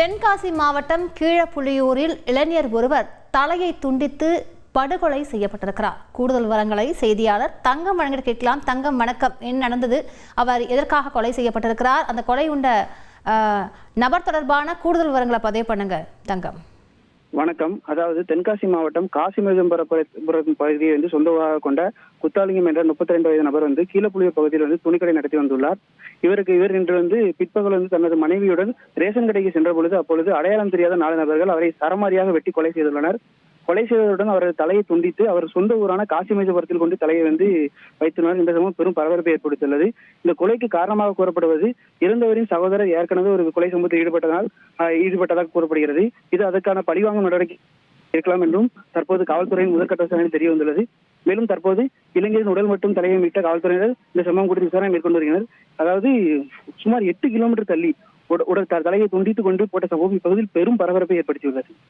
தென்காசி மாவட்டம் கீழப்புலியூரில் இளைஞர் ஒருவர் தலையை துண்டித்து படுகொலை செய்யப்பட்டிருக்கிறார். கூடுதல் விவரங்களை செய்தியாளர் தங்கம் வழங்கிட கேட்கலாம். தங்கம், வணக்கம். என்ன நடந்தது? அவர் எதற்காக கொலை செய்யப்பட்டிருக்கிறார்? அந்த கொலை உண்ட நபர் தொடர்பான கூடுதல் விவரங்களை பதிவு பண்ணுங்க தங்கம். வணக்கம். அதாவது தென்காசி மாவட்டம் காசிமேகம்புரம் பகுதியை சொந்தமாக கொண்ட குத்தாலிங்கம் என்ற 32 வயது நபர் கீழப்புலியூர் பகுதியில் துணிக்கடை நடத்தி வந்துள்ளார். இவர் இன்று பிற்பகல் தனது மனைவியுடன் ரேஷன் கடைக்கு சென்ற பொழுது அப்பொழுது அடையாளம் தெரியாத 4 நபர்கள் அவரை சரமாரியாக வெட்டி கொலை செய்துள்ளனர். கொலை செய்ததுடன் அவரது தலையை துண்டித்து அவர் சொந்த ஊரான காசிமேகபுரத்தில் கொண்டு தலையை வைத்துள்ளனர். இந்த சம்பவம் பெரும் பரபரப்பை ஏற்படுத்தியுள்ளது. இந்த கொலைக்கு காரணமாக கூறப்படுவது இறந்தவரின் சகோதரர் ஏற்கனவே ஒரு கொலை சம்பவத்தில் ஈடுபட்டதாக கூறப்படுகிறது. இது அதற்கான பழிவாங்கும் நடவடிக்கை இருக்கலாம் என்றும் தற்போது காவல்துறையின் முதற்கட்ட விசாரணை தெரிய வந்துள்ளது. மேலும் தற்போது இளைஞரின் உடல் மற்றும் தலையை மீட்ட காவல்துறையினர் இந்த சம்பவம் குறித்து விசாரணை மேற்கொண்டு வருகின்றனர். அதாவது சுமார் 8 கிலோமீட்டர் தள்ளி தலையை துண்டித்துக் கொண்டு போட்ட சம்பவம் இப்பகுதியில் பெரும் பரபரப்பை ஏற்படுத்தியுள்ளது.